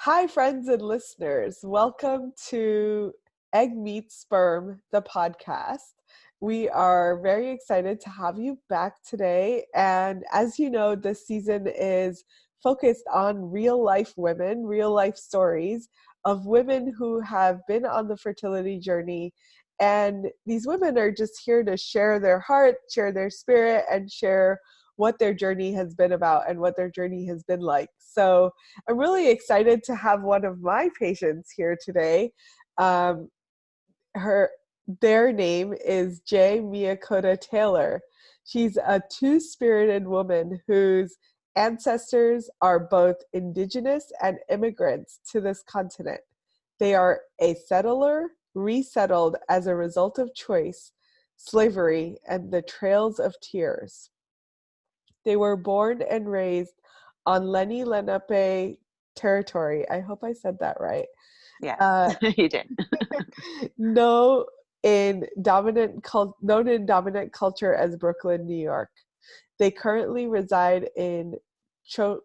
Hi, friends and listeners. Welcome to Egg Meets Sperm, the podcast. We are very excited to have you back today. And as you know, this season is focused on real life women, real life stories of women who have been on the fertility journey. And these women are just here to share their heart, share their spirit, and share what their journey has been about and what their journey has been like. So I'm really excited to have one of my patients here today. Um, their name is Mia Kota Taylor. She's a two-spirited woman whose ancestors are both indigenous and immigrants to this continent. They are a settler, resettled as a result of choice, slavery, and the trails of tears. They were born and raised on Lenni Lenape territory. I hope I said that right. Yes, Uh, you did. known in dominant culture as Brooklyn, New York. They currently reside in Chichenyo.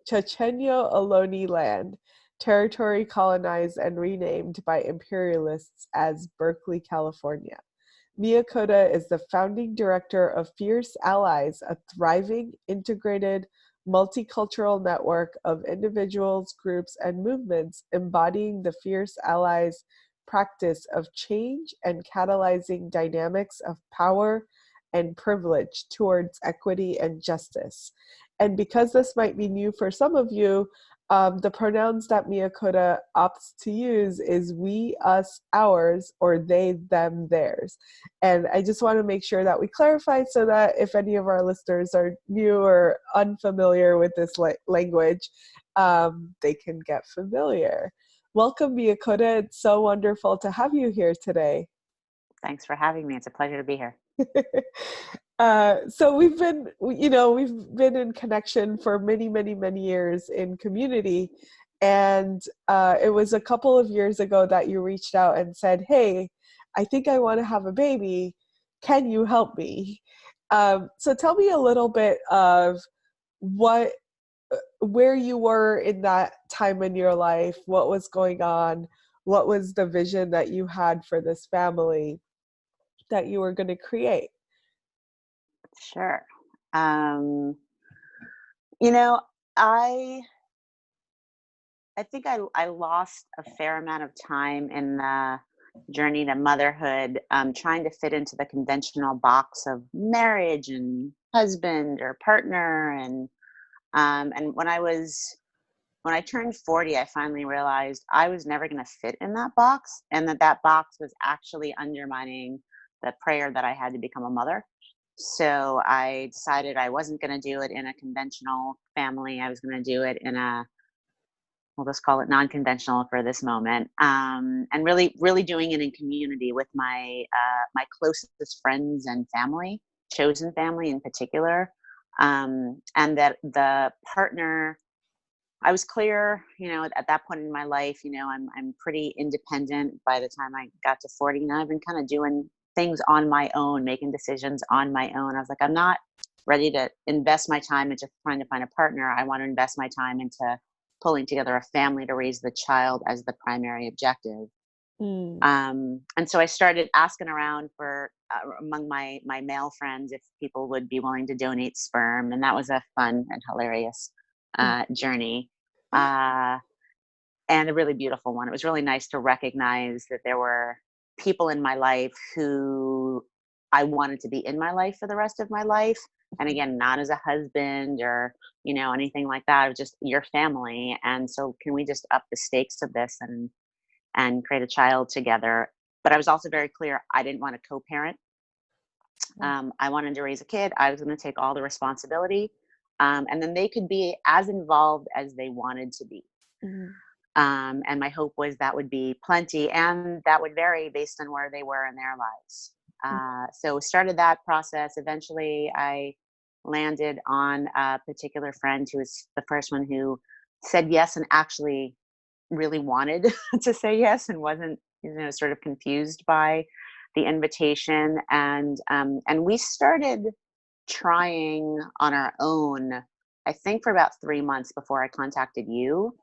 Chochenyo Ohlone land, territory colonized and renamed by imperialists as Berkeley, California. Mia Kota is the founding director of Fierce Allies, a thriving, integrated, multicultural network of individuals, groups, and movements embodying the Fierce Allies practice of change and catalyzing dynamics of power and privilege towards equity and justice. And because this might be new for some of you, the pronouns that Mia Kota opts to use is we, us, ours, or they, them, theirs. And I just want to make sure that we clarify so that if any of our listeners are new or unfamiliar with this language, they can get familiar. Welcome, Mia Kota. It's so wonderful to have you here today. Thanks for having me. It's a pleasure to be here. So we've been in connection for many years in community. And it was a couple of years ago that you reached out and said, hey, I think I want to have a baby. Can you help me? So tell me a little bit of where you were in that time in your life, what was going on, what was the vision that you had for this family that you were going to create? Sure. Um, you know, I I think I lost a fair amount of time in the journey to motherhood, trying to fit into the conventional box of marriage and husband or partner, and when I turned 40, I finally realized I was never going to fit in that box, and that box was actually undermining the prayer that I had to become a mother. So I decided I wasn't going to do it in a conventional family. I was going to do it in we'll just call it non-conventional for this moment, and really doing it in community with my closest friends and family, chosen family in particular, and that the partner. I was clear, at that point in my life, I'm pretty independent by the time I got to 40. And I've been kind of doing things on my own, making decisions on my own. I was like, I'm not ready to invest my time into trying to find a partner. I want to invest my time into pulling together a family to raise the child as the primary objective. Mm. And so I started asking around for among my male friends if people would be willing to donate sperm, and that was a fun and hilarious journey, uh, and a really beautiful one. It was really nice to recognize that there were people in my life who I wanted to be in my life for the rest of my life. And again, not as a husband or anything like that. It was just your family. And so, can we just up the stakes of this and create a child together? But I was also very clear I didn't want to co-parent. I wanted to raise a kid. I was going to take all the responsibility. And then they could be as involved as they wanted to be. Mm-hmm. And my hope was that would be plenty, and that would vary based on where they were in their lives. So started that process. Eventually, I landed on a particular friend who was the first one who said yes and actually really wanted to say yes and wasn't, sort of confused by the invitation. And we started trying on our own I think for about 3 months before I contacted you.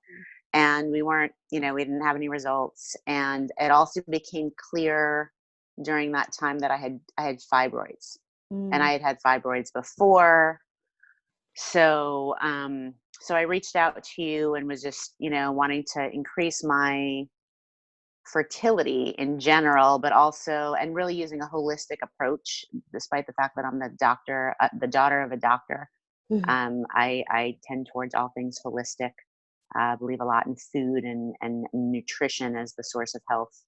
And we weren't, we didn't have any results. And it also became clear during that time that I had fibroids, and Mm, I had fibroids before. So, so I reached out to you and was just, wanting to increase my fertility in general, but also, and really using a holistic approach, despite the fact that I'm the daughter of a doctor. I tend towards all things holistic. Believe a lot in food and nutrition as the source of health.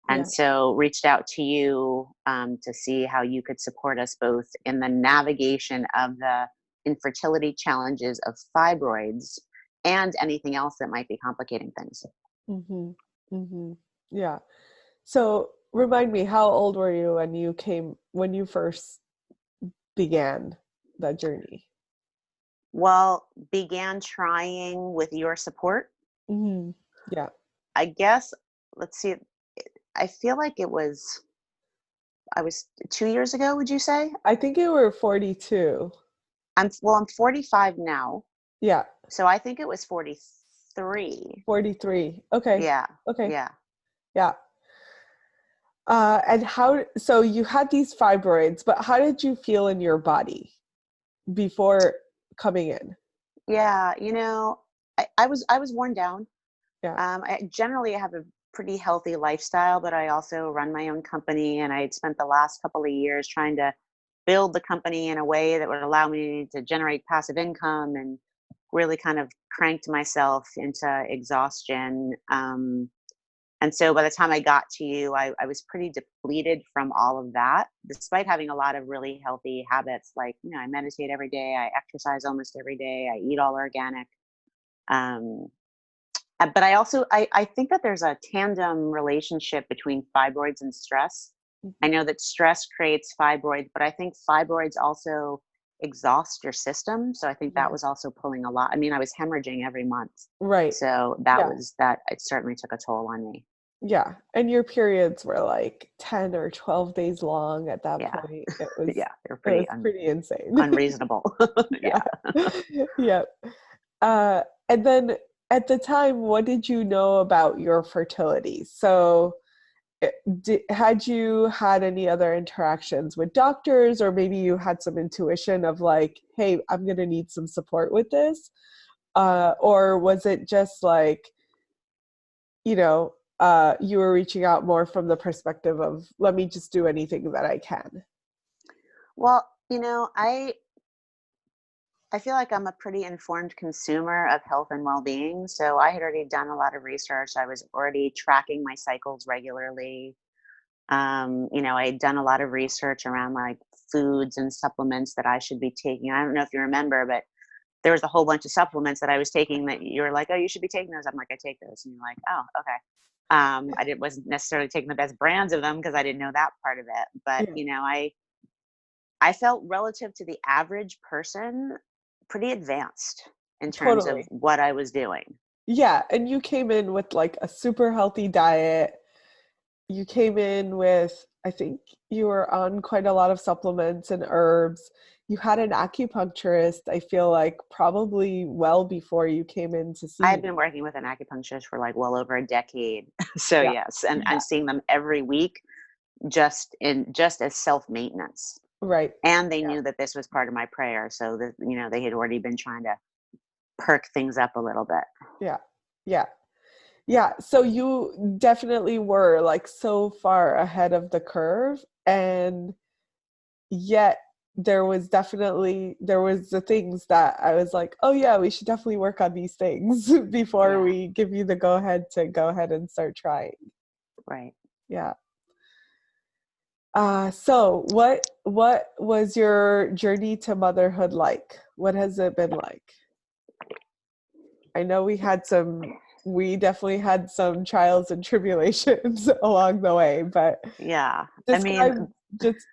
And yeah. so reached out to you to see how you could support us both in the navigation of the infertility challenges of fibroids and anything else that might be complicating things. Mm-hmm. Mm-hmm. Yeah. So remind me, how old were you when you first began that journey? Well, began trying with your support. Hmm. Yeah. I guess, let's see, I feel like I was 2 years ago, would you say? I think you were 42. I'm 45 now. Yeah. So I think it was 43. 43. Okay. Yeah. Okay. Yeah. Yeah. And so you had these fibroids, but how did you feel in your body before coming in? Yeah. I was worn down. Yeah. I generally have a pretty healthy lifestyle, but I also run my own company, and I had spent the last couple of years trying to build the company in a way that would allow me to generate passive income, and really kind of cranked myself into exhaustion. And so by the time I got to you, I was pretty depleted from all of that, despite having a lot of really healthy habits. Like, I meditate every day, I exercise almost every day, I eat all organic. Um, but I think that there's a tandem relationship between fibroids and stress. I Mhm. know that stress creates fibroids, but I think fibroids also exhaust your system. So I think that Yeah. was also pulling a lot. I mean, I was hemorrhaging every month. Right. So Yeah. it certainly took a toll on me. Yeah. And your periods were like 10 or 12 days long at that Yeah. point. It was Yeah. They're it pretty was pretty insane. unreasonable. Yeah. Yeah. Yeah. And then at the time, what did you know about your fertility? So, had you had any other interactions with doctors, or maybe you had some intuition of like, hey, I'm going to need some support with this? Or was it just like, you know, you were reaching out more from the perspective of, let me just do anything that I can? Well, I feel like I'm a pretty informed consumer of health and well-being. So I had already done a lot of research. I was already tracking my cycles regularly. I had done a lot of research around like foods and supplements that I should be taking. I don't know if you remember, but there was a whole bunch of supplements that I was taking that you were like, "Oh, you should be taking those." I'm like, "I take those," and you're like, "Oh, okay." Wasn't necessarily taking the best brands of them because I didn't know that part of it. But Yeah, I felt relative to the average person pretty advanced in terms of totally. what I was doing. Yeah, and you came in with like a super healthy diet. You came in with, I think you were on quite a lot of supplements and herbs. You had an acupuncturist, I feel like probably well before you came in to see I've me. been working with an acupuncturist for like well over a decade. So Yeah. yes, and Yeah. I'm seeing them every week just as self-maintenance. Right. And they Yeah. knew that this was part of my prayer. So that, they had already been trying to perk things up a little bit. Yeah. Yeah. Yeah. So you definitely were like so far ahead of the curve. And yet there was the things that I was like, oh yeah, we should definitely work on these things before Yeah, we give you the go ahead to go ahead and start trying. right. Yeah. So what was your journey to motherhood like? What has it been like? I know we definitely had some trials and tribulations along the way, but Yeah. I mean, describe just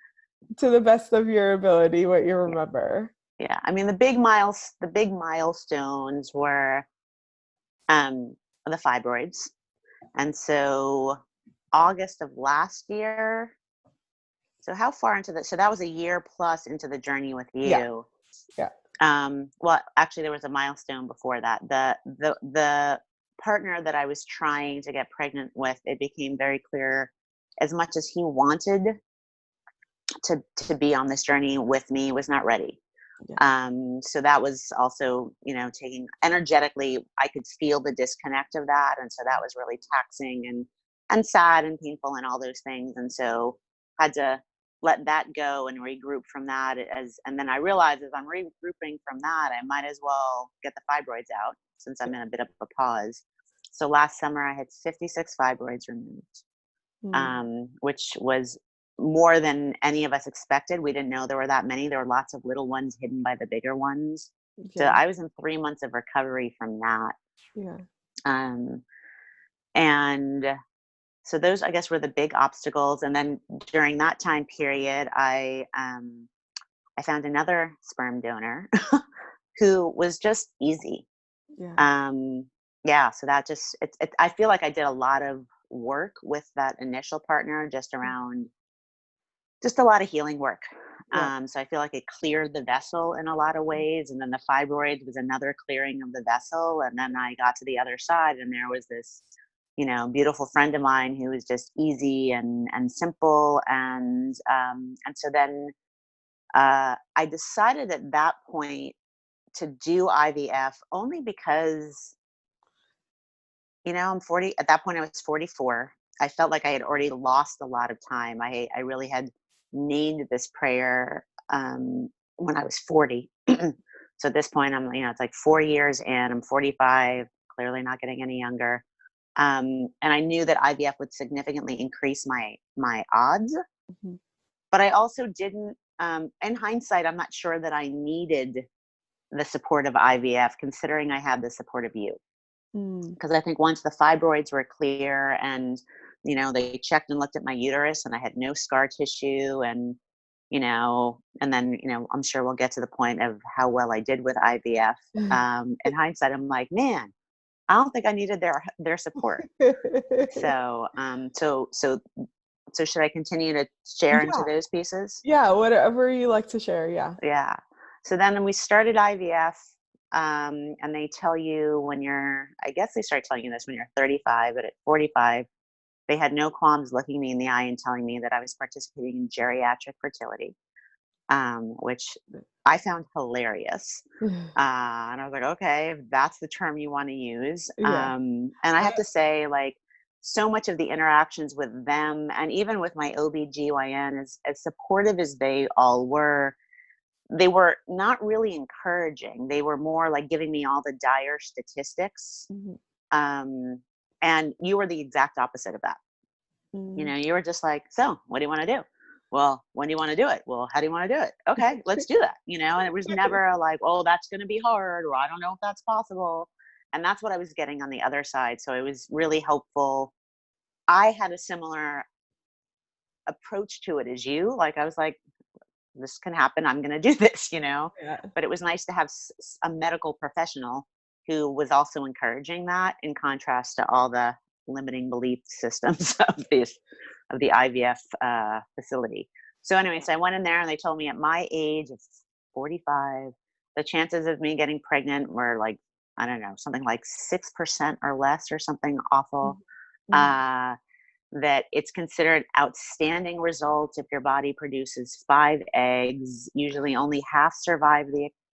to the best of your ability what you remember. yeah. I mean, the big milestones were um the fibroids. And so August of last year. So how far into so that was a year plus into the journey with Yeah, you. yeah. Well, actually, there was a milestone before that. The partner that I was trying to get pregnant with, it became very clear, as much as he wanted to be on this journey with me, was not ready. Yeah. So that was also, taking energetically, I could feel the disconnect of that. And so that was really taxing and sad and painful and all those things. And so had to let that go and regroup from that, and then I realized as I'm regrouping from that, I might as well get the fibroids out since I'm in a bit of a pause. So last summer I had 56 fibroids removed, Mm. which was more than any of us expected. We didn't know there were that many. There were lots of little ones hidden by the bigger ones. So Yeah. I was in 3 months of recovery from that. Yeah. Um, and so those, I guess, were the big obstacles. And then during that time period, I found another sperm donor who was just easy. Yeah. Um, yeah, so that just I feel like I did a lot of work with that initial partner, just around just a lot of healing work. Yeah. So I feel like it cleared the vessel in a lot of ways. And then the fibroid was another clearing of the vessel. And then I got to the other side, and there was this, beautiful friend of mine who was just easy and simple. And so then I decided at that point to do IVF only because, I'm 40. At that point, I was 44. I felt like I had already lost a lot of time. I really had named this prayer when I was 40. So at this point, it's like 4 years in. I'm 45, clearly not getting any younger. And I knew that IVF would significantly increase my odds, Mhm. but I also didn't. In hindsight, I'm not sure that I needed the support of IVF, considering I had the support of you. Mm. Because I think once the fibroids were clear and, they checked and looked at my uterus and I had no scar tissue and then, I'm sure we'll get to the point of how well I did with IVF. In hindsight, I'm like, man, I don't think I needed their support. So should I continue to share into Yeah. those pieces? Yeah. Whatever you like to share. Yeah. Yeah. So then we started IVF, and they tell you I guess they start telling you this when you're 35, but at 45, they had no qualms looking me in the eye and telling me that I was participating in geriatric fertility, which I found hilarious. And I was like, okay, if that's the term you want to use. Yeah. And I have to say, like, so much of the interactions with them and even with my OBGYN, as supportive as they all were, they were not really encouraging. They were more like giving me all the dire statistics. Mhm. Um, and you were the exact opposite of that. Mm. You were just like, so what do you want to do? Well, when do you want to do it? Well, how do you want to do it? Okay, let's do that. And it was never like, oh, that's going to be hard, or I don't know if that's possible. And that's what I was getting on the other side. So it was really helpful. I had a similar approach to it as you. Like, I was like, this can happen. I'm going to do this. Yeah. But it was nice to have a medical professional who was also encouraging that, in contrast to all the limiting belief systems of the IVF facility. So anyway, so I went in there and they told me at my age of 45, the chances of me getting pregnant were like, I don't know, something like 6% or less, or something awful. Mhm. Uh, that it's considered outstanding results if your body produces 5 eggs. Usually only half survive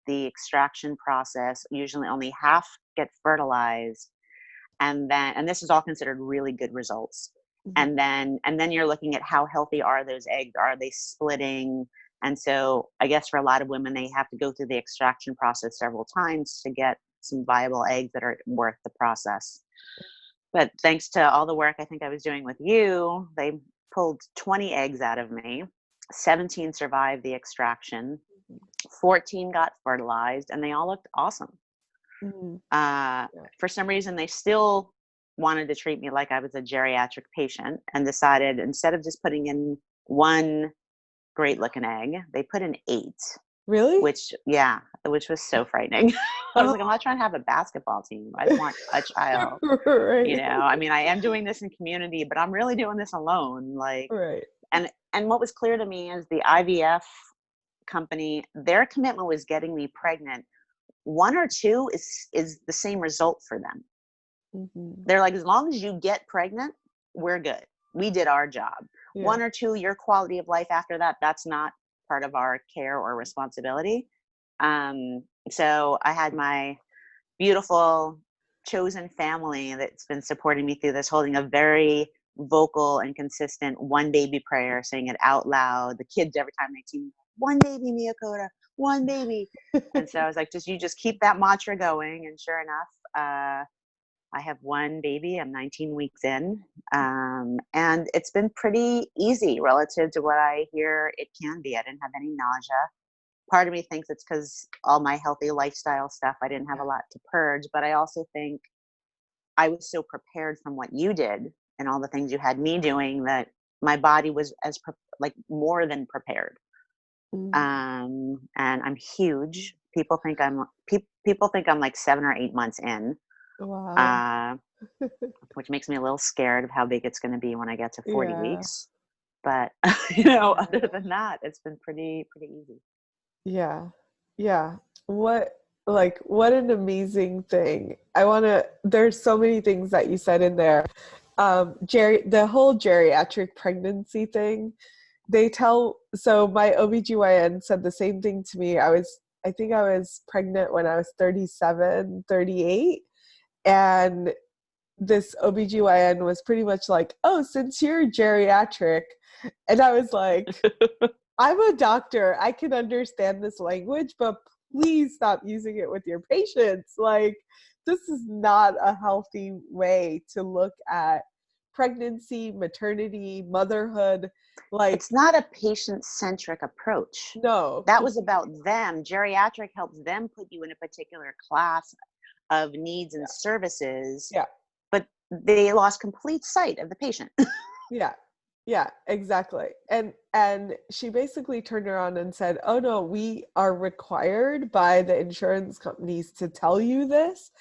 the extraction process. Usually only half get fertilized. And this is all considered really good results. Mhm. And then you're looking at how healthy are those eggs? Are they splitting? And so I guess for a lot of women, they have to go through the extraction process several times to get some viable eggs that are worth the process. But thanks to all the work I think I was doing with you, they pulled 20 eggs out of me. 17 survived the extraction. 14 got fertilized, and they all looked awesome. Mhm. Uh, Yeah. for some reason, they still wanted to treat me like I was a geriatric patient, and decided, instead of just putting in one great looking egg, they put in 8. Really? Which was so frightening. I was Oh. like, I'm not trying to have a basketball team. I just want a child. Right. I mean, I am doing this in community, but I'm really doing this alone. Like, Right. and what was clear to me is the IVF company, their commitment was getting me pregnant. 1 or 2 is the same result for them. Mm-hmm. They're like, as long as you get pregnant, we're good. We did our job. Yeah. 1 or 2, your quality of life after that, that's not part of our care or responsibility. So I had my beautiful chosen family that's been supporting me through this, holding a very vocal and consistent one baby prayer, saying it out loud. The kids, every time they see me, one baby, Mia Kota, one baby. And so I was like, you just keep that mantra going. And sure enough, I have one baby. I'm 19 weeks in. And it's been pretty easy relative to what I hear it can be. I didn't have any nausea. Part of me thinks it's because all my healthy lifestyle stuff, I didn't have a lot to purge. But I also think I was so prepared from what you did and all the things you had me doing that my body was more than prepared. Mm-hmm. And I'm huge. People think I'm like 7 or 8 months in. Wow. Which makes me a little scared of how big it's going to be when I get to 40 Yeah. weeks. But other than that, it's been pretty easy. Yeah. Yeah. What an amazing thing. There's so many things that you said in there. The whole geriatric pregnancy thing, so my OBGYN said the same thing to me. I think I was pregnant when I was 37, 38. And this OBGYN was pretty much like, oh, since you're geriatric. And I was like, I'm a doctor. I can understand this language, but please stop using it with your patients. Like, this is not a healthy way to look at pregnancy, maternity, motherhood. Like, it's not a patient-centric approach. no. That was about them. Geriatric helps them put you in a particular class of needs and services. Yeah. But they lost complete sight of the patient. Yeah. Yeah, exactly. And she basically turned around and said, oh no, we are required by the insurance companies to tell you this,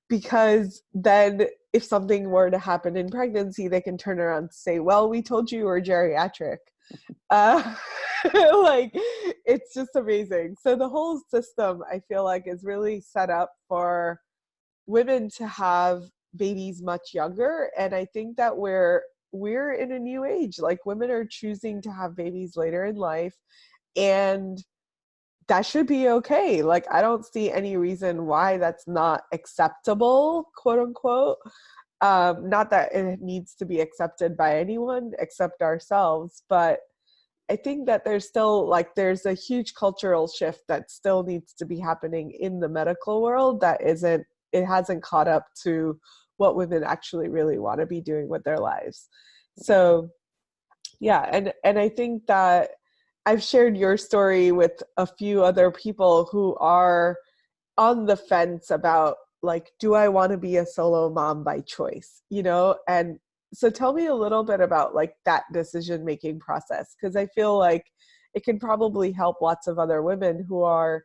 because then if something were to happen in pregnancy, they can turn around and say, well, we told you were geriatric. Like, it's just amazing. So the whole system, I feel like, is really set up for women to have babies much younger. And I think that we're in a new age. Like, women are choosing to have babies later in life, and that should be okay. Like, I don't see any reason why that's not acceptable, quote unquote. Not that it needs to be accepted by anyone except ourselves, but I think that there's a huge cultural shift that still needs to be happening in the medical world it hasn't caught up to what women actually really want to be doing with their lives. So yeah, and I think that I've shared your story with a few other people who are on the fence about, like, do I want to be a solo mom by choice, And so tell me a little bit about, like, that decision-making process, because I feel like it can probably help lots of other women who are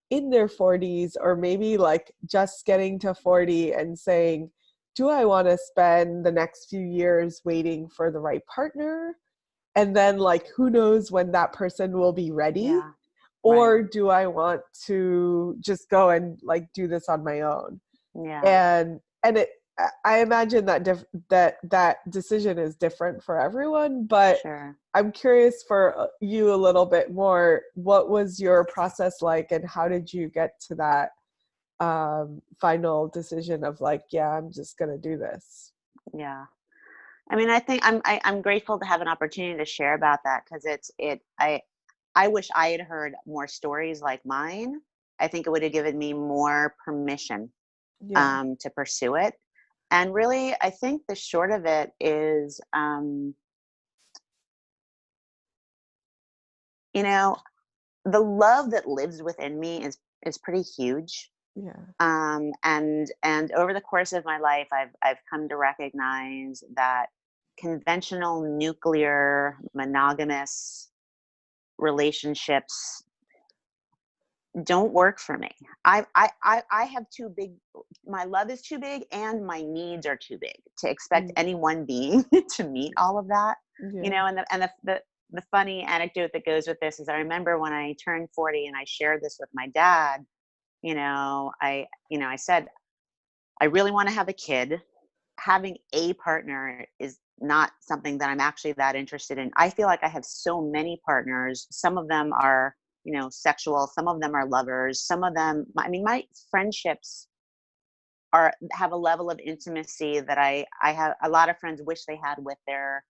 in their 40s, or maybe like just getting to 40 and saying, do I want to spend the next few years waiting for the right partner? And then, like, who knows when that person will be ready? Yeah. Or Right. do I want to just go and, like, do this on my own? Yeah. I imagine that decision is different for everyone, but Sure. I'm curious for you a little bit more. What was your process like, and how did you get to that final decision of, like, yeah, I'm just gonna do this? Yeah. I mean, I think I'm grateful to have an opportunity to share about that, because I wish I had heard more stories like mine. I think it would have given me more permission Yeah. to pursue it. And really, I think the short of it is, the love that lives within me is pretty huge. Yeah. And over the course of my life, I've come to recognize that conventional nuclear monogamous relationships don't work for me. I have too big, my love is too big and my needs are too big to expect Mm. any one being to meet all of that. Yeah. And the funny anecdote that goes with this is I remember when I turned 40 and I shared this with my dad, I said, I really want to have a kid. Having a partner is not something that I'm actually that interested in. I feel like I have so many partners. Some of them are, sexual. Some of them are lovers. Some of them, my friendships have a level of intimacy that I have a lot of friends wish they had with their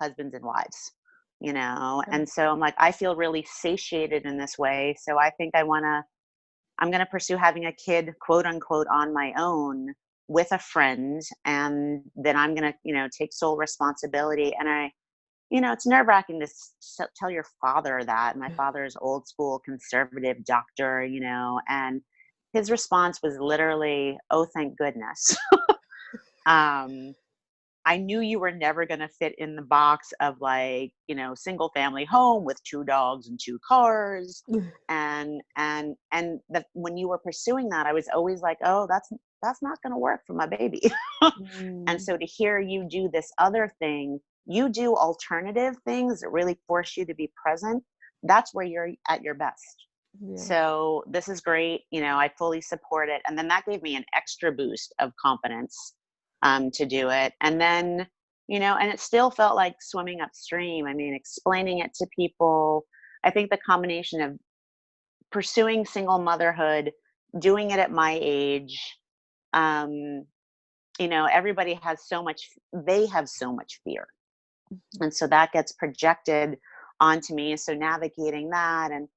husbands and wives, Yeah. and so I'm like, I feel really satiated in this way. So I think I'm going to pursue having a kid, quote unquote, on my own with a friend. And then I'm going to, take sole responsibility. And it's nerve wracking to tell your father that. My father is old school conservative doctor, and his response was literally, "Oh, thank goodness." um, I knew you were never going to fit in the box of like, single family home with 2 dogs and 2 cars. And that when you were pursuing that, I was always like, oh, that's not going to work for my baby. And Mm, so to hear you do this other thing, you do alternative things that really force you to be present. That's where you're at your best. yeah. So this is great. I fully support it. And then that gave me an extra boost of confidence to do it. And then, and it still felt like swimming upstream. I mean, explaining it to people. I think the combination of pursuing single motherhood, doing it at my age, um, everybody has they have so much fear. And so that gets projected onto me. So navigating that, and,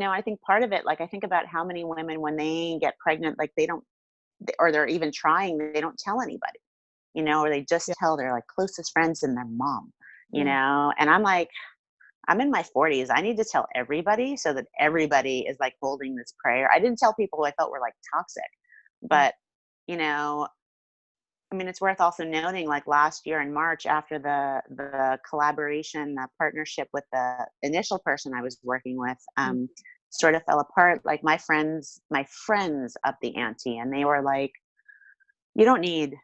I think part of it, like I think about how many women, when they get pregnant, like they don't, or they're even trying, they don't tell anybody, or they just Yeah. tell their like closest friends and their mom, Yeah. and I'm like, I'm in my 40s. I need to tell everybody so that everybody is like holding this prayer. I didn't tell people who I felt were like toxic, Mm, but, it's worth also noting, like last year in March, after the collaboration, the partnership with the initial person I was working with, mm, sort of fell apart. Like my friends upped the ante, and they were like, "You don't need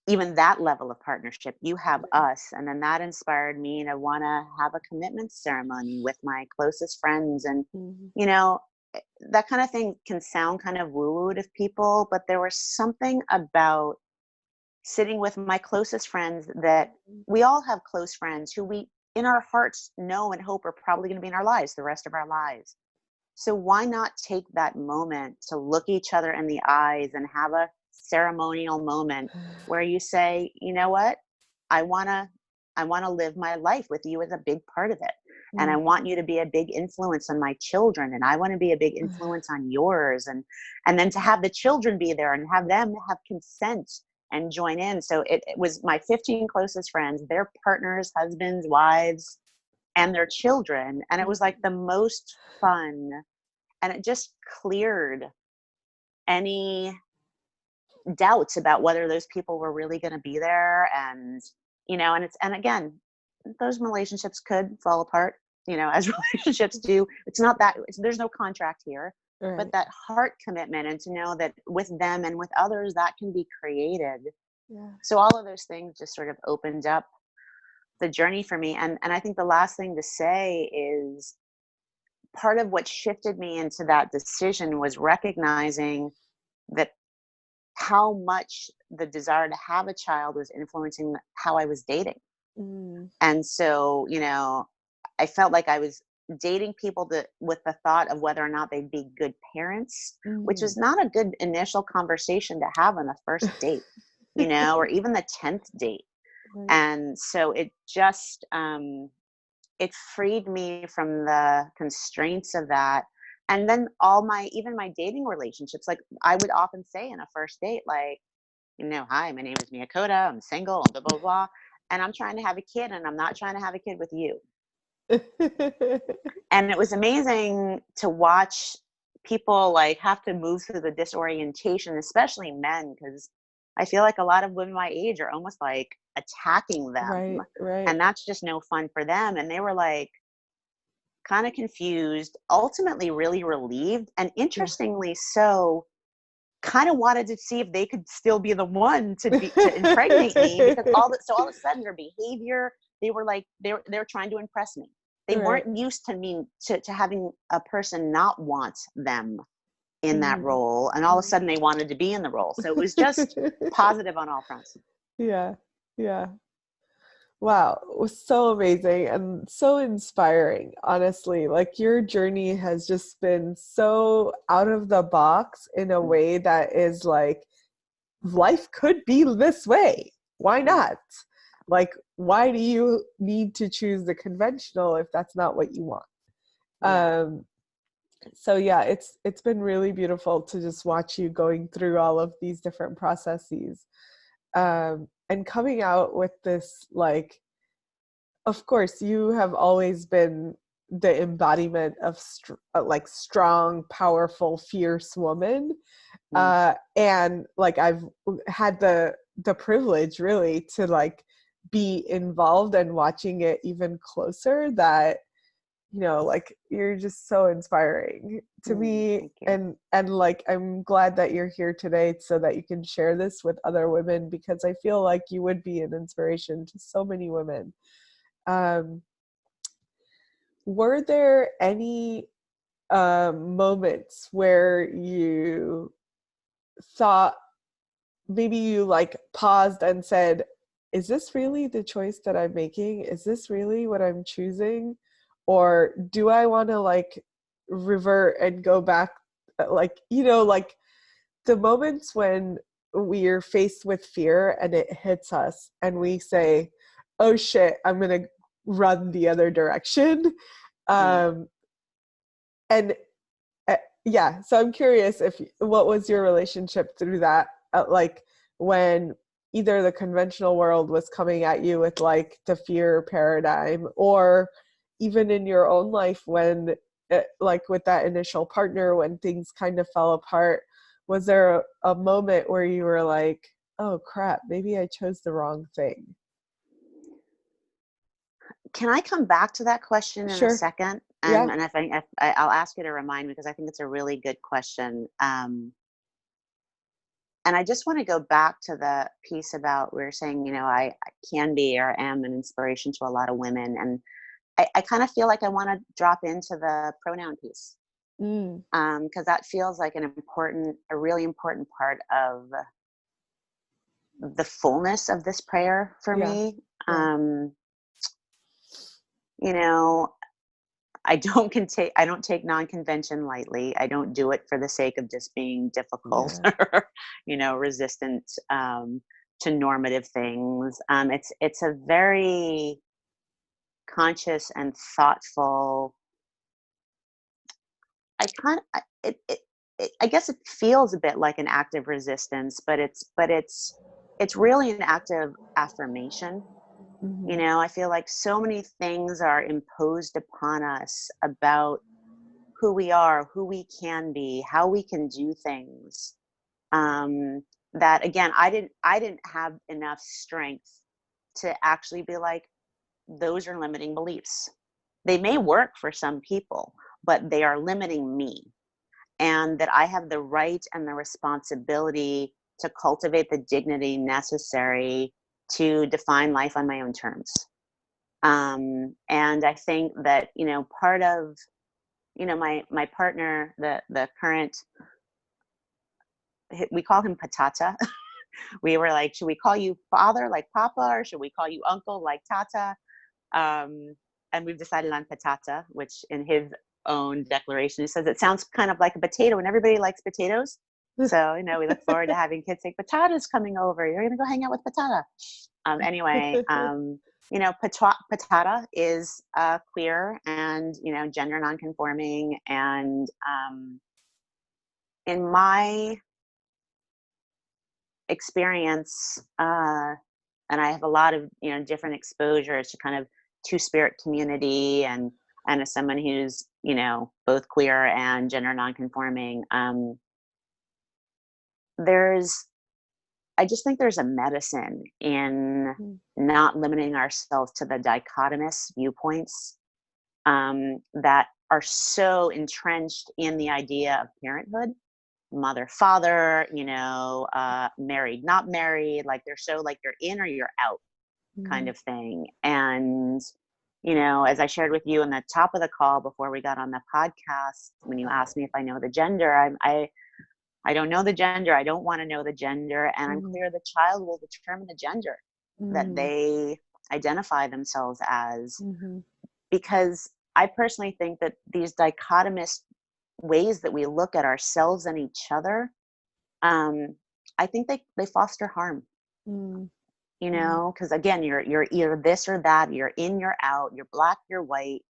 even that level of partnership. You have us." And then that inspired me to want to have a commitment ceremony with my closest friends. And, mhm. you know, that kind of thing can sound kind of woo woo to people, but there was something about sitting with my closest friends that we all have close friends who we, in our hearts, know and hope are probably going to be in our lives the rest of our lives. So why not take that moment to look each other in the eyes and have a ceremonial moment where you say, you know what? I want to I want to live my life with you as a big part of it. And I Mm. want you to be a big influence on my children, and I want to be a big influence on yours, and then to have the children be there and have them have consent and join in. So it was my 15 closest friends, their partners, husbands, wives, and their children, and it was like the most fun, and it just cleared any doubts about whether those people were really going to be there. And and again, those relationships could fall apart, as relationships do. It's not that there's no contract here, but Right. that heart commitment, and to know that with them and with others that can be created. Yeah. So all of those things just sort of opened up the journey for me. And I think the last thing to say is, part of what shifted me into that decision was recognizing that how much the desire to have a child was influencing how I was dating. Mm, And so, I felt like I was dating people that with the thought of whether or not they'd be good parents, which mm. is not a good initial conversation to have on the first date, or even the 10th date. Right. And so it just it freed me from the constraints of that. And then even my dating relationships, like I would often say in a first date, like, "Hi, my name is Mia Kota. I'm single, blah, blah, blah. And I'm trying to have a kid, and I'm not trying to have a kid with you." And it was amazing to watch people like have to move through the disorientation, especially men, because I feel like a lot of women my age are almost like attacking them. Right, right. And that's just no fun for them. And they were like kind of confused, ultimately really relieved, and Yeah. interestingly so, kind of wanted to see if they could still be the one to impregnate me, because all of a sudden their behavior, they were trying to impress me. They Right. weren't used to me to having a person not want them in that Mhm. role, and all of a sudden they wanted to be in the role. So it was just positive on all fronts. Yeah. Yeah. Wow, it was so amazing and so inspiring, honestly. Like your journey has just been so out of the box in a Mm, way that is like, life could be this way. Why mm, not? Like, why do you need to choose the conventional if that's not what you want? yeah. Um, so yeah, it's been really beautiful to just watch you going through all of these different processes, and coming out with this, like, of course, you have always been the embodiment of like strong, powerful, fierce woman. Mm, And like I've had the privilege really to like be involved and watching it even closer, that like you're just so inspiring to me. thank you. And like I'm glad that you're here today so that you can share this with other women, because I feel like you would be an inspiration to so many women. um were there any moments where you thought, maybe you like paused and said, is this really the choice that I'm making? Is this really what I'm choosing? Or do I want to like revert and go back? Like, like the moments when we're faced with fear and it hits us and we say, oh shit, I'm going to run the other direction. Mm. Um, and yeah, so I'm curious, if what was your relationship through that, like when either the conventional world was coming at you with like the fear paradigm, or even in your own life when like with that initial partner, when things kind of fell apart, was there a moment where you were like, oh crap, maybe I chose the wrong thing? Can I come back to that question in a Sure. second? Yeah. And I'll ask you to remind me, because I think it's a really good question. And I just want to go back to the piece about, we were saying, I can be or am an inspiration to a lot of women. And I kind of feel like I want to drop into the pronoun piece, Mm, because that feels like a really important part of the fullness of this prayer for yeah. me. Yeah. Um, you know, I don't take non-convention lightly. I don't do it for the sake of just being difficult Yeah. or, resistant, to normative things. It's a very conscious and thoughtful. I kind of I guess it feels a bit like an act of resistance, but it's really an act of affirmation. Hmm. I feel like so many things are imposed upon us about who we are, who we can be, how we can do things. That again, I didn't have enough strength to actually be like, those are limiting beliefs. They may work for some people, but they are limiting me. And that I have the right and the responsibility to cultivate the dignity necessary to define life on my own terms. And I think that, part of, my partner, the current, we call him Patata. We were like, should we call you father like Papa, or should we call you uncle like Tata? Um, and we've decided on Patata, which in his own declaration, he says it sounds kind of like a potato, and everybody likes potatoes. So, we look forward to having kids say, Patata's coming over. You're going to go hang out with Patata. Anyway, Patata is queer and, gender nonconforming. And in my experience, and I have a lot of, different exposures to kind of two-spirit community, and as someone who's, both queer and gender nonconforming, there's I just think there's a medicine in not limiting ourselves to the dichotomous viewpoints, that are so entrenched in the idea of parenthood, mother, father, married, not married. Like they're so like you're in or you're out. kind Mhm. of thing. And, as I shared with you in the top of the call before we got on the podcast, when you asked me if I know the gender, I don't know the gender. I don't want to know the gender. And I'm Mhm. clear the child will determine the gender that Mhm. they identify themselves as. Mhm. Because I personally think that these dichotomous ways that we look at ourselves and each other, um, I think they foster harm. Mhm. Because again, you're either this or that. You're in, you're out. You're black, you're white.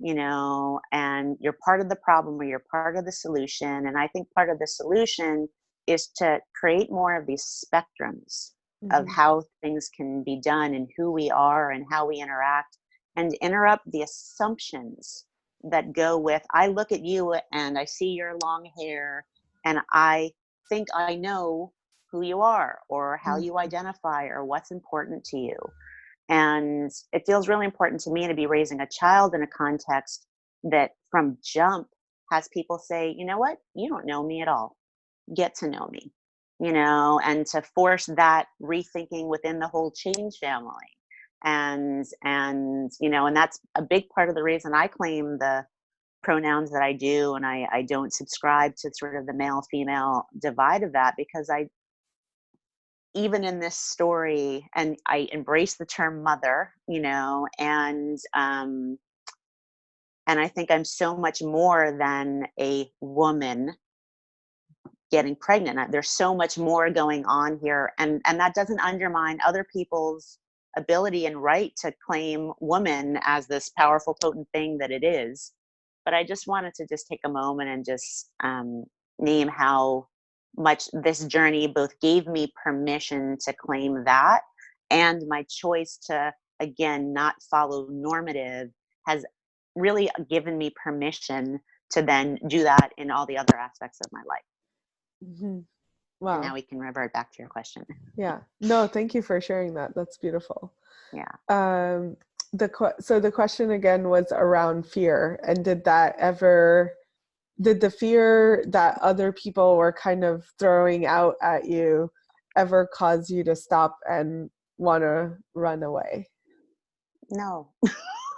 And you're part of the problem or you're part of the solution. And I think part of the solution is to create more of these spectrums of Mhm. how things can be done and who we are and how we interact, and interrupt the assumptions that go with, I look at you and I see your long hair and I think I know who you are or how you Mhm. identify or what's important to you. And it feels really important to me to be raising a child in a context that from jump has people say, you know what, you don't know me at all. Get to know me, and to force that rethinking within the whole change family. And that's a big part of the reason I claim the pronouns that I do. And I don't subscribe to sort of the male female divide of that, because I, even in this story, and I embrace the term mother, and I think I'm so much more than a woman getting pregnant. There's so much more going on here, and that doesn't undermine other people's ability and right to claim woman as this powerful, potent thing that it is. But I just wanted to just take a moment and just name how much this journey both gave me permission to claim that, and my choice to again not follow normative has really given me permission to then do that in all the other aspects of my life. Mhm. And now Wow. we can revert back to your question. Yeah. No, thank you for sharing that. That's beautiful. Yeah. Um, so the question again was around fear, and did the fear that other people were kind of throwing out at you ever cause you to stop and want to run away? No.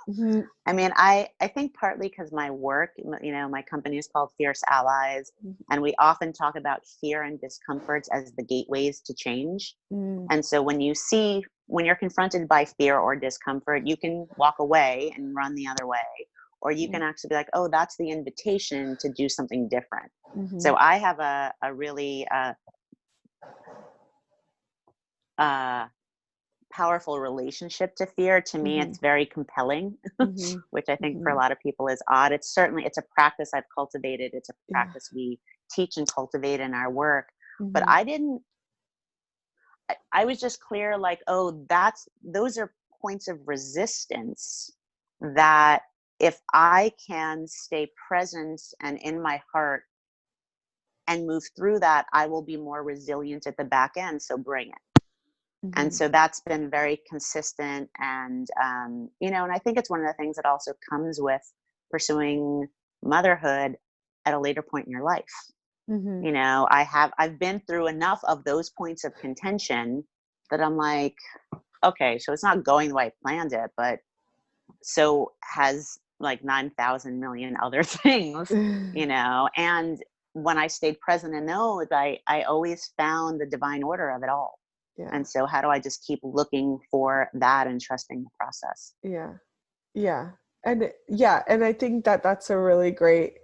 Mhm. I mean, I think partly because my work, my company is called Fierce Allies, and we often talk about fear and discomforts as the gateways to change. Mhm. And so when you're confronted by fear or discomfort, you can walk away and run the other way, or you can actually be like, oh, that's the invitation to do something different. Mhm. So I have a really uh, powerful relationship to fear. To me, Mhm. it's very compelling, Mhm. which I think for a Mhm. lot of people is odd. It's a practice I've cultivated. It's a Yeah. practice we teach and cultivate in our work. But Mhm. I was just clear, like, oh, those are points of resistance that if I can stay present and in my heart and move through that, I will be more resilient at the back end. So bring it. And Mhm. so that's been very consistent. And I think it's one of the things that also comes with pursuing motherhood at a later point in your life. Mhm. I've been through enough of those points of contention that I'm like, okay, so it's not going the way I planned it, but so has like 9,000 million other things, and when I stayed present in those, I always found the divine order of it all. Yeah. And so how do I just keep looking for that and trusting the process? Yeah. Yeah. And I think that that's a really great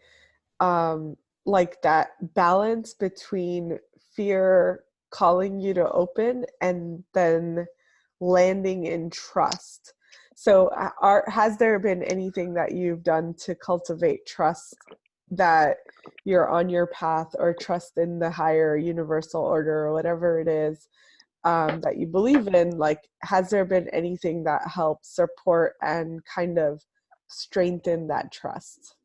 like that balance between fear calling you to open and then landing in trust. So has there been anything that you've done to cultivate trust that you're on your path, or trust in the higher universal order or whatever it is that you believe in? Like, has there been anything that helps support and kind of strengthen that trust?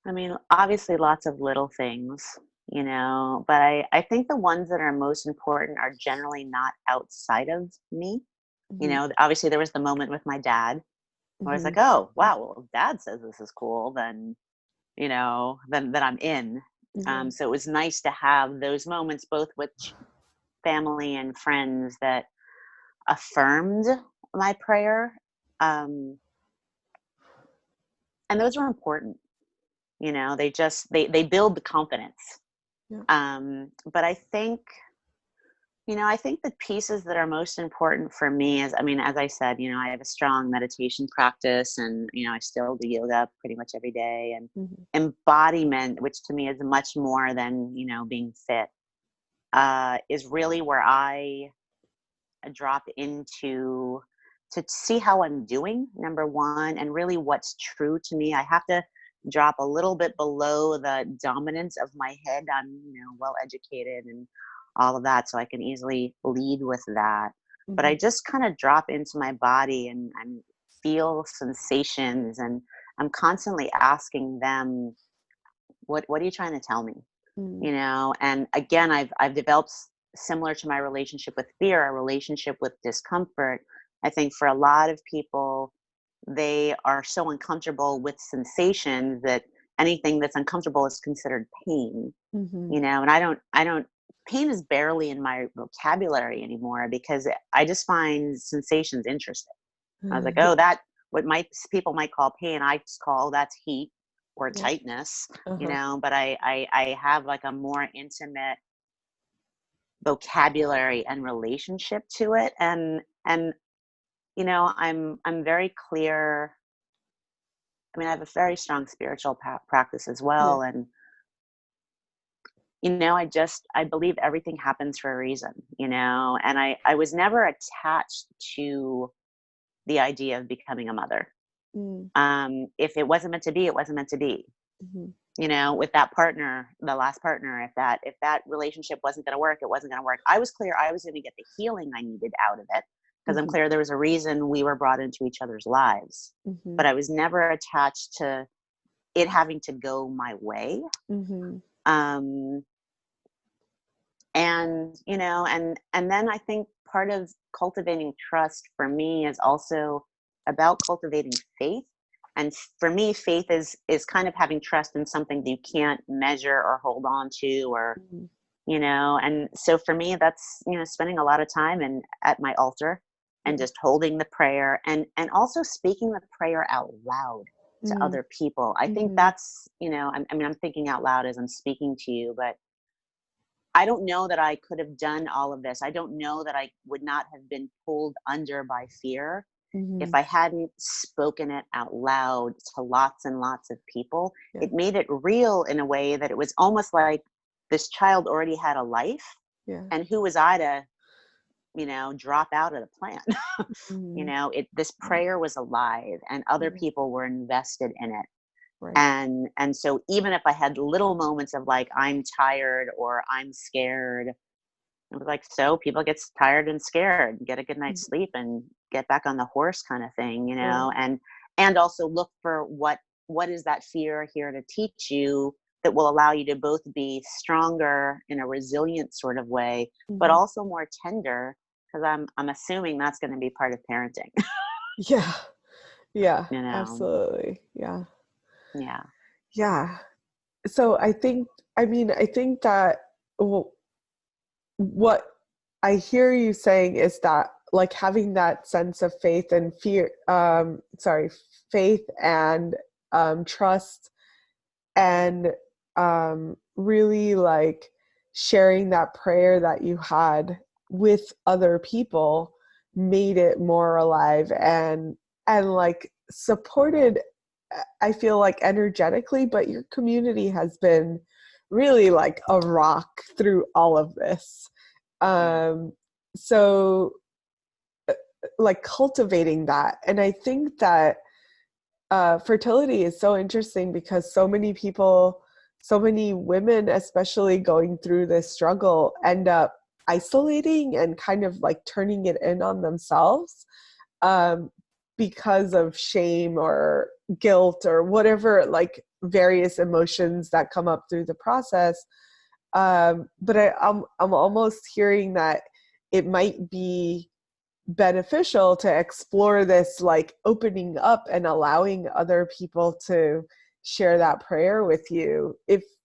I mean, obviously lots of little things, but I think the ones that are most important are generally not outside of me. Hmm. Obviously there was the moment with my dad where I was Hmm. like, oh wow, well, if dad says this is cool, then I'm in. Hmm. So it was nice to have those moments, both with family and friends that affirmed my prayer. And those are important. They build the confidence. Yeah. But I think the pieces that are most important for me is, as I said, I have a strong meditation practice, and, I still do yoga pretty much every day, and Mm-hmm. embodiment, which to me is much more than, being fit, is really where I drop into to see how I'm doing, number one, and really what's true to me. I have to drop a little bit below the dominance of my head. I'm, well educated and all of that, so I can easily lead with that. But Mm-hmm. I just kind of drop into my body and feel sensations, and I'm constantly asking them, what are you trying to tell me? Mm-hmm. And again, I've developed, similar to my relationship with fear, a relationship with discomfort. I think for a lot of people, they are so uncomfortable with sensations that anything that's uncomfortable is considered pain. Mm-hmm. And I don't pain is barely in my vocabulary anymore, because I just find sensations interesting. I was like, oh, that what people might call pain, I just call that's heat or Yeah. tightness, Uh-huh. but I have like a more intimate vocabulary and relationship to it. And I'm very clear. I have a very strong spiritual practice as Yeah. well. And I believe everything happens for a reason, and I was never attached to the idea of becoming a mother. Mm-hmm. If it wasn't meant to be, it wasn't meant to be. Mm-hmm. With that partner, the last partner, if that relationship wasn't going to work, it wasn't going to work. I was clear I was going to get the healing I needed out of it, because I'm Mm-hmm. clear there was a reason we were brought into each other's lives. Mm-hmm. But I was never attached to it having to go my way. Mm-hmm. Um, and then I think part of cultivating trust for me is also about cultivating faith. And for me, faith is kind of having trust in something that you can't measure or hold on to, or Mm-hmm. and so for me, that's spending a lot of time at my altar, and Yeah. just holding the prayer, and also speaking the prayer out loud to Mm-hmm. other people. I think Mm-hmm. that's I'm thinking out loud as I'm speaking to you, but I don't know that I could have done all of this. I don't know that I would not have been pulled under by fear if Mm-hmm. I hadn't spoken it out loud to lots and lots of people. Yeah. It made it real in a way that it was almost like this child already had a life, Yeah. and who was I to, drop out of the plan? Mm-hmm. This prayer was alive, and other Yeah. people were invested in it. Right. And so even if I had little moments of like, I'm tired or I'm scared, it was like, so people get tired and scared, get a good night's Mm-hmm. sleep and get back on the horse, kind of thing, Right. and also look for what is that fear here to teach you, that will allow you to both be stronger in a resilient sort of way, but Mm-hmm. also more tender, because I'm assuming that's going to be part of parenting. Yeah. Yeah. you know Absolutely. Yeah. yeah. Yeah. So I think that what I hear you saying is that, like, having that sense of faith and faith and trust, and really like sharing that prayer that you had with other people made it more alive, and like supported, I feel like, energetically. But your community has been really like a rock through all of this. Yeah. So like cultivating that. And I think that fertility is so interesting, because so many people, so many women especially, going through this struggle, end up isolating and kind of like turning it in on themselves, um, because of shame or guilt or whatever, like various emotions that come up through the process. But I'm almost hearing that it might be beneficial to explore this, like opening up and allowing other people to share that prayer with you,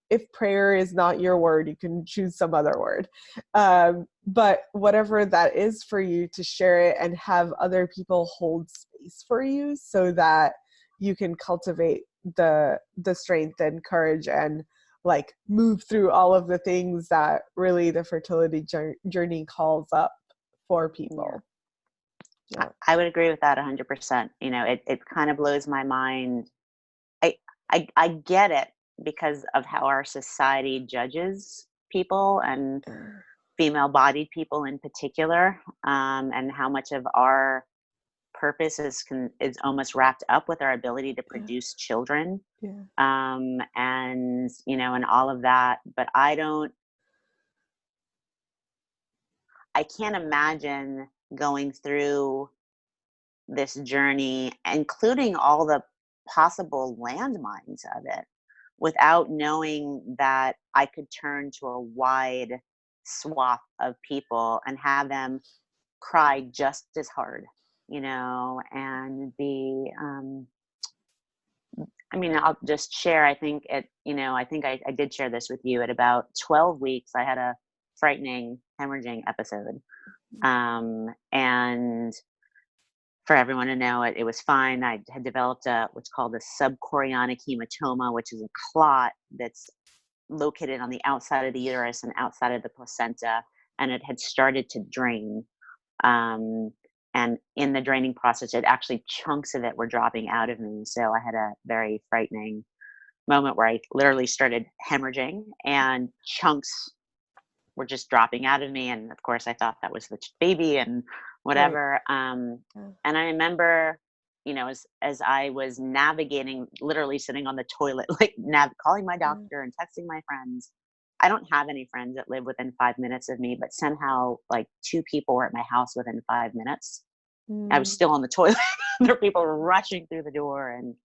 if prayer is not your word, you can choose some other word. But whatever that is for you, to share it and have other people hold space for you so that you can cultivate the strength and courage and like move through all of the things that really the fertility journey calls up for people. Yeah. I would agree with that 100%. You know, it kind of blows my mind. I get it because of how our society judges people, and female bodied people in particular, and how much of our purpose is almost wrapped up with our ability to produce children. And you know, and all of that. But I can't imagine going through this journey, including all the possible landmines of it, without knowing that I could turn to a wide swath of people and have them cry just as hard, you know, and be, I mean, I'll just share, I think I did share this with you. At about 12 weeks, I had a frightening hemorrhaging episode. And for everyone to know, it was fine. I had developed what's called a subchorionic hematoma, which is a clot that's located on the outside of the uterus and outside of the placenta, and it had started to drain. And in the draining process, chunks of it were dropping out of me. So I had a very frightening moment where I literally started hemorrhaging, and chunks were just dropping out of me. And of course, I thought that was the baby and whatever. And I remember, you know, as I was navigating, literally sitting on the toilet, like calling my doctor and texting my friends. I don't have any friends that live within 5 minutes of me, but somehow like 2 people were at my house within 5 minutes. I was still on the toilet. There were people rushing through the door, and,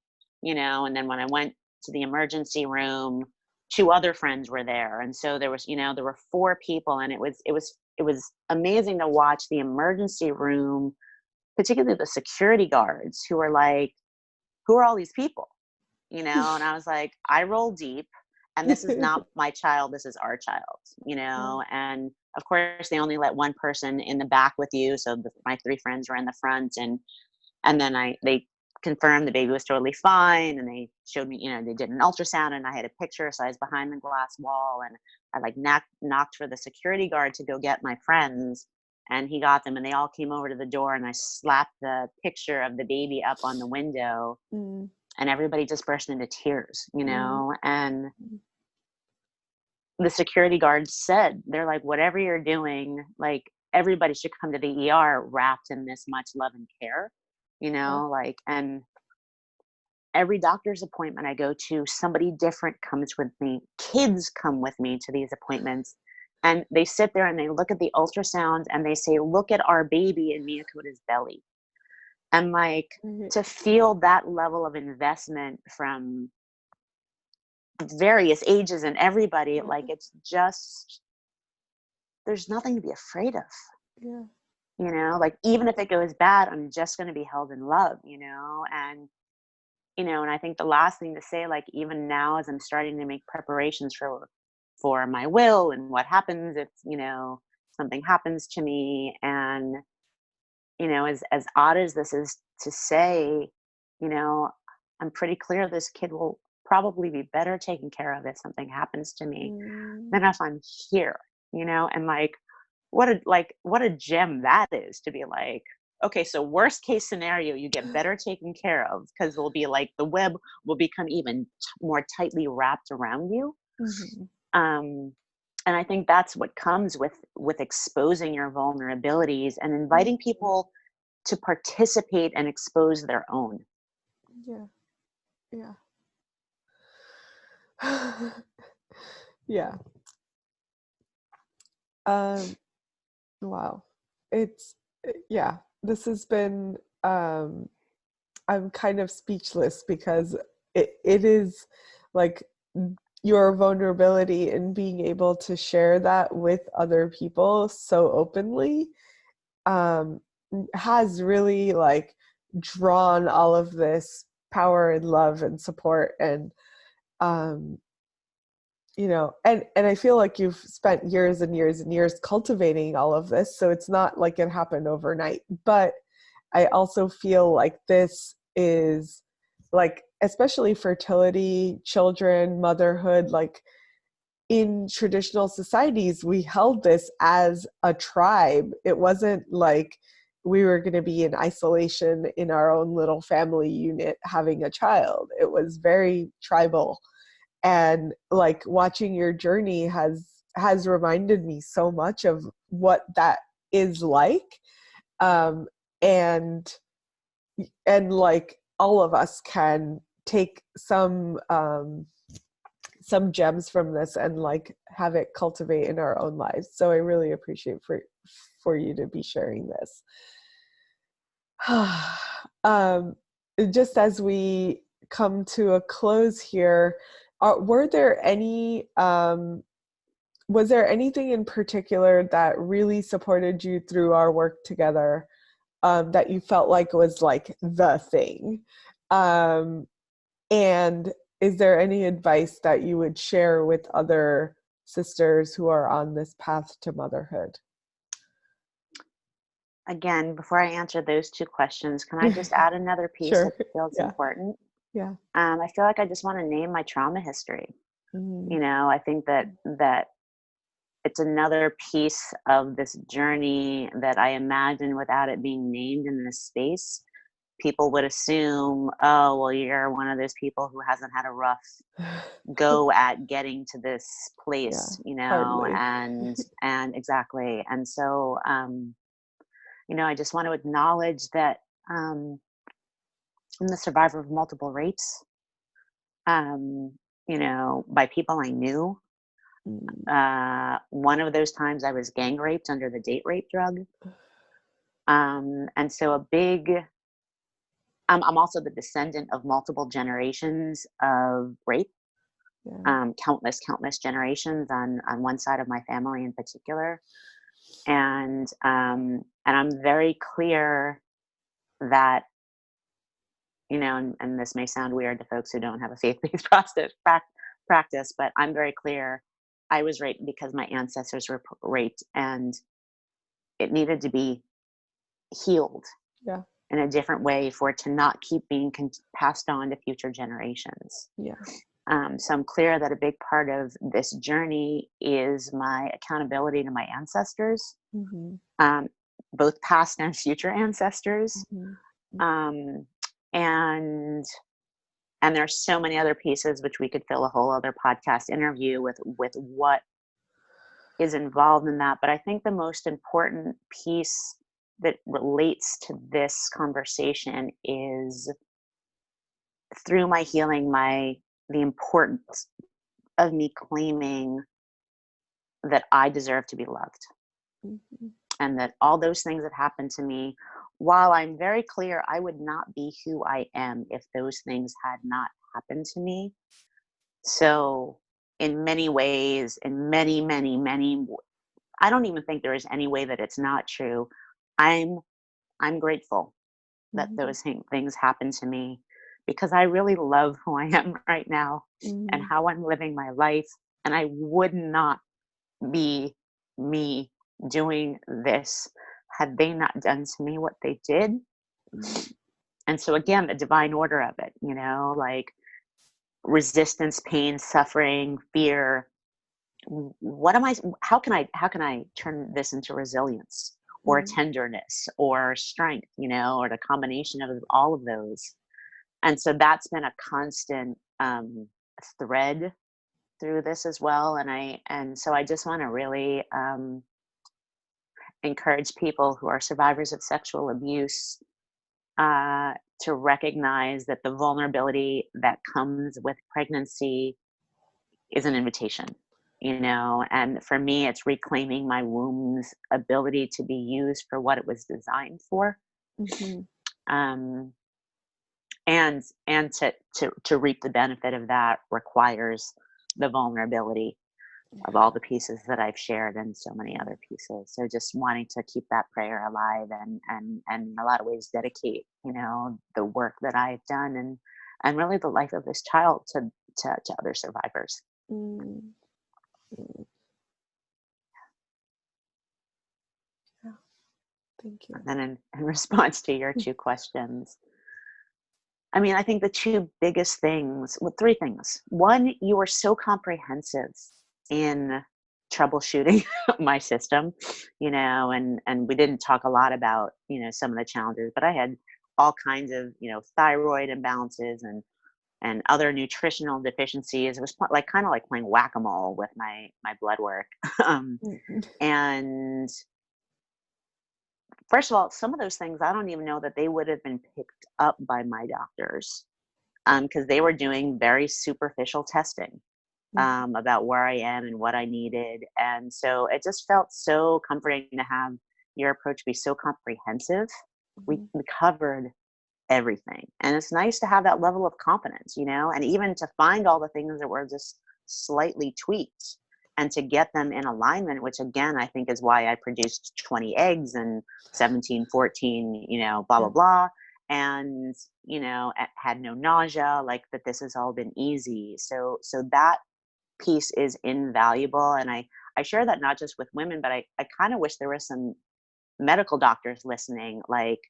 you know, and then when I went to the emergency room, 2 other friends were there. And so there were 4 people, and it was amazing to watch the emergency room, particularly the security guards, who were like, who are all these people? You know, and I was like, I roll deep, and this is not my child, this is our child, you know. And of course they only let one person in the back with you, so my 3 friends were in the front, and then they confirmed the baby was totally fine, and they showed me, you know, they did an ultrasound, and I had a picture, so I was behind the glass wall, and I like knocked for the security guard to go get my friends, and he got them, and they all came over to the door, and I slapped the picture of the baby up on the window, and everybody just burst into tears, you know. And the security guards said, they're like, whatever you're doing, like, everybody should come to the ER wrapped in this much love and care, you know. Like, and every doctor's appointment I go to, somebody different comes with me. Kids come with me to these appointments, and they sit there and they look at the ultrasound and they say, look at our baby in Mia Kota's belly. And like, to feel that level of investment from various ages and everybody, like, it's just, there's nothing to be afraid of. You know, like, even if it goes bad, I'm just going to be held in love, you know. And, you know, and I think the last thing to say, like, even now as I'm starting to make preparations for my will and what happens if, you know, something happens to me, and, you know, as odd as this is to say, you know, I'm pretty clear this kid will probably be better taken care of if something happens to me than if I'm here, you know. And like, what a gem that is, to be like, okay, so worst case scenario, you get better taken care of, because it'll be like the web will become even more tightly wrapped around you. And I think that's what comes with exposing your vulnerabilities and inviting people to participate and expose their own. Wow. It's, this has been, I'm kind of speechless, because it is like your vulnerability and being able to share that with other people so openly has really like drawn all of this power and love and support. And you know, and I feel like you've spent years and years and years cultivating all of this, so it's not like it happened overnight. But I also feel like this is like, especially fertility, children, motherhood, like in traditional societies, we held this as a tribe. It wasn't like we were going to be in isolation in our own little family unit having a child. It was very tribal. And like watching your journey has reminded me so much of what that is like. Um, and like all of us can take some gems from this and like have it cultivate in our own lives. So I really appreciate for you to be sharing this. um, just as we come to a close here, were there any was there anything in particular that really supported you through our work together, that you felt like was like the thing? Um, and is there any advice that you would share with other sisters who are on this path to motherhood? Again, before I answer those two questions, can I just add another piece Sure. that feels Yeah. important? Yeah. I feel like I just want to name my trauma history. Mm-hmm. You know, I think that it's another piece of this journey that I imagine without it being named in this space, people would assume, oh, well, you're one of those people who hasn't had a rough go at getting to this Yeah. place, you know, Hardly. and exactly. And so, you know, I just want to acknowledge that I'm the survivor of multiple rapes, um, you know, by people I knew. Mm. One of those times I was gang raped under the date rape drug. And so a big, I'm also the descendant of multiple generations of rape, Yeah. countless generations on one side of my family in particular. And I'm very clear that, you know, and this may sound weird to folks who don't have a faith-based practice, but I'm very clear. I was raped because my ancestors were raped, and it needed to be healed Yeah. in a different way for it to not keep being passed on to future generations. Yeah. So I'm clear that a big part of this journey is my accountability to my ancestors, Mm-hmm. um, both past and future ancestors. Mm-hmm. Um, and and there's so many other pieces which we could fill a whole other podcast interview with what is involved in that. But I think the most important piece that relates to this conversation is through my healing, the importance of me claiming that I deserve to be loved, Mm-hmm. and that all those things that happened to me, while I'm very clear I would not be who I am if those things had not happened to me. So in many ways, in many, I don't even think there is any way that it's not true. I'm I'm grateful that Mm-hmm. those things happened to me, because I really love who I am right now and Mm-hmm. how I'm living my life. And I would not be me doing this had they not done to me what they did. And so again, the divine order of it, you know, like resistance, pain, suffering, fear. What am I, how can I turn this into resilience or Mm-hmm. tenderness or strength, you know, or the combination of all of those. And so that's been a constant thread through this as well. And so I just want to really encourage people who are survivors of sexual abuse uh, to recognize that the vulnerability that comes with pregnancy is an invitation, you know. And for me, it's reclaiming my womb's ability to be used for what it was designed for, Mm-hmm. um, and to reap the benefit of that requires the vulnerability of all the pieces that I've shared and so many other pieces. So just wanting to keep that prayer alive, and in a lot of ways dedicate, you know, the work that I've done and really the life of this child to other survivors. Mm. Thank you. And then in response to your two questions, I mean, I think the two biggest things, well, three things. One, you were so comprehensive in troubleshooting my system, and we didn't talk a lot about, some of the challenges, but I had all kinds of, thyroid imbalances and other nutritional deficiencies. It was like kind of like playing whack-a-mole with my blood work. Mhm. And first of all, some of those things I don't even know that they would have been picked up by my doctors, because they were doing very superficial testing Mhm. about where I am and what I needed. And so it just felt so comforting to have your approach be so comprehensive. We, Mhm. we covered everything. And it's nice to have that level of confidence, and even to find all the things that were just slightly tweaked and to get them in alignment, which again, I think is why I produced 20 eggs and 17, 14, blah, blah, Yeah. blah. And, had no nausea, like that this has all been easy. So that piece is invaluable. And I share that not just with women, but I kind of wish there were some medical doctors listening, like,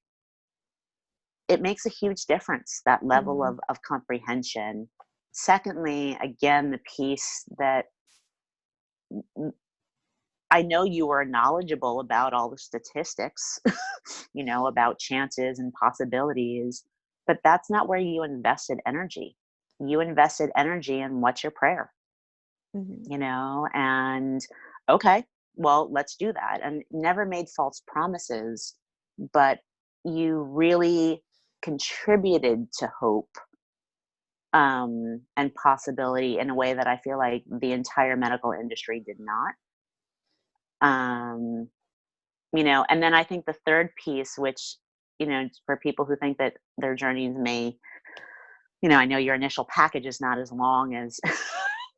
it makes a huge difference, that level Mhm. of comprehension. Secondly, again, the piece that I know you were knowledgeable about all the statistics, about chances and possibilities, but that's not where you invested energy. You invested energy in what's your prayer, Mhm. and okay, well, let's do that. And never made false promises, but you really contributed to hope, and possibility in a way that I feel like the entire medical industry did not. Um, and then I think the third piece, which, for people who think that their journeys may, I know your initial package is not as long as,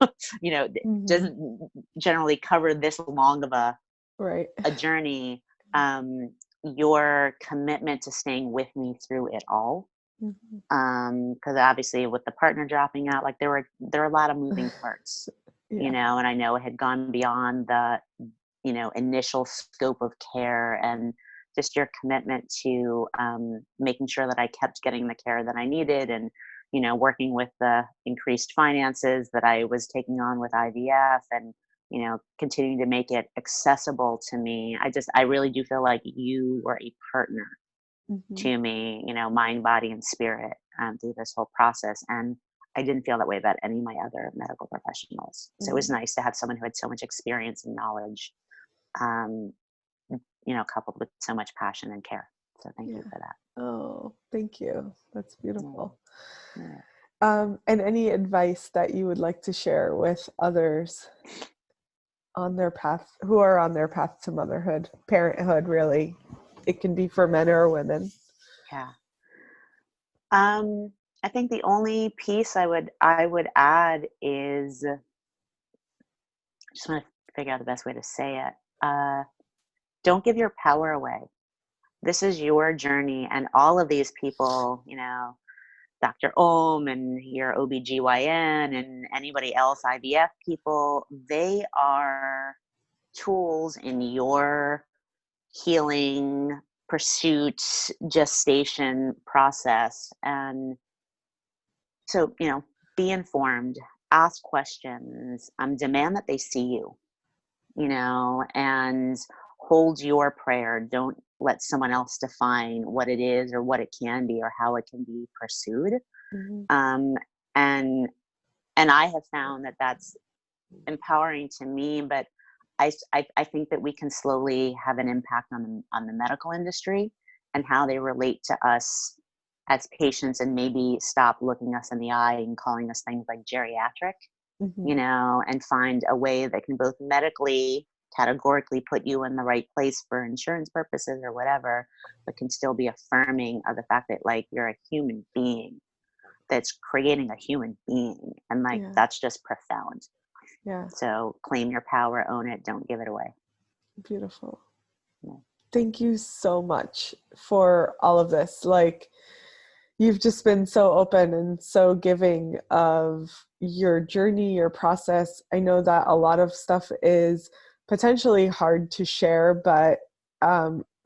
Mhm. doesn't generally cover this long of Right. a journey. Um, your commitment to staying with me through it all, Mhm. because obviously with the partner dropping out, like there were a lot of moving parts, Yeah. and I know it had gone beyond the initial scope of care, and just your commitment to, making sure that I kept getting the care that I needed, and working with the increased finances that I was taking on with IVF, and continuing to make it accessible to me. I really do feel like you were a partner Mhm. to me, mind, body, and spirit, through this whole process. And I didn't feel that way about any of my other medical professionals. So it was Mm. nice to have someone who had so much experience and knowledge, um, coupled with so much passion and care. So thank you Yeah. for that. Oh, thank you. That's Yeah, beautiful. yeah. And any advice that you would like to share with others on their path, who are on their path to motherhood, parenthood, really? It can be for men or women. Yeah. Um, I think the only piece I would add is, I just want to figure out the best way to say it. Don't give your power away. This is your journey, and all of these people, Dr. Ohm and your OBGYN and anybody else, IVF people, they are tools in your healing, pursuit, gestation process. And so, be informed, ask questions, demand that they see you, and hold your prayer. Don't let someone else define what it is or what it can be or how it can be pursued. Mhm. Um, and and I have found that that's empowering to me, but I think that we can slowly have an impact on the medical industry and how they relate to us as patients, and maybe stop looking us in the eye and calling us things like geriatric, Mhm. and find a way that can both medically categorically put you in the right place for insurance purposes or whatever, but can still be affirming of the fact that, like, you're a human being that's creating a human being, and like Yeah. that's just profound. Yeah. So claim your power, own it, don't give it away. Beautiful. Yeah. Thank you so much for all of this. Like, you've just been so open and so giving of your journey, your process. I know that a lot of stuff is potentially hard to share, but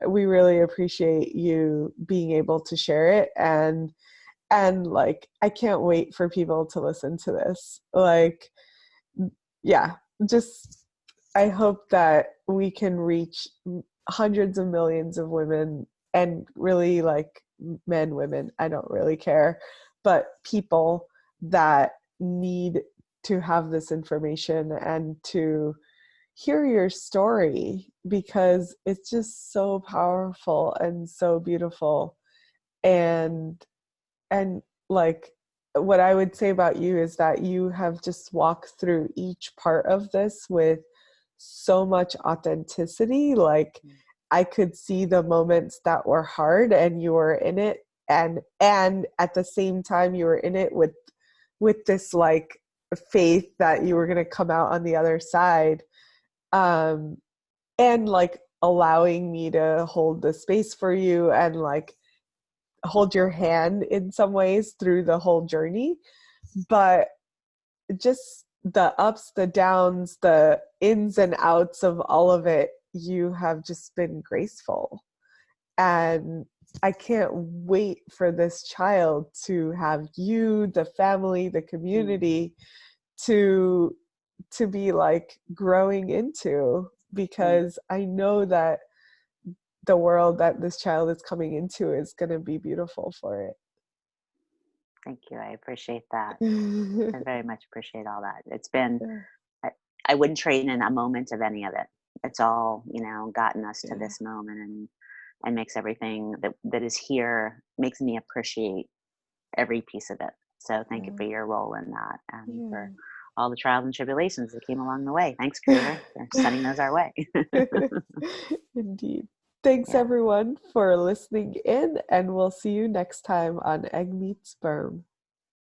we really appreciate you being able to share it. And like, I can't wait for people to listen to this. Like, yeah, just, I hope that we can reach hundreds of millions of women, and really, like, men, women, I don't really care, but people that need to have this information and to hear your story, because it's just so powerful and so beautiful. And and like, what I would say about you is that you have just walked through each part of this with so much authenticity. Like, I could see the moments that were hard, and you were in it, and at the same time you were in it with this, like, faith that you were going to come out on the other side. um and like allowing me to hold the space for you, and like hold your hand in some ways through the whole journey. But just the ups, the downs, the ins and outs of all of it, you have just been graceful. And I can't wait for this child to have you, the family, the community, to be like growing into, because I know that the world that this child is coming into is going to be beautiful for it. Thank you. I appreciate that. I very much appreciate all that. It's been, I, I wouldn't trade in a moment of any of it. It's all, gotten us to this moment, and makes everything that is here, makes me appreciate every piece of it. So thank you for your role in that, and for all the trials and tribulations that came along the way. Thanks, Creator, for sending those our way. Indeed. Thanks, everyone, for listening in, and we'll see you next time on Egg Meets Sperm.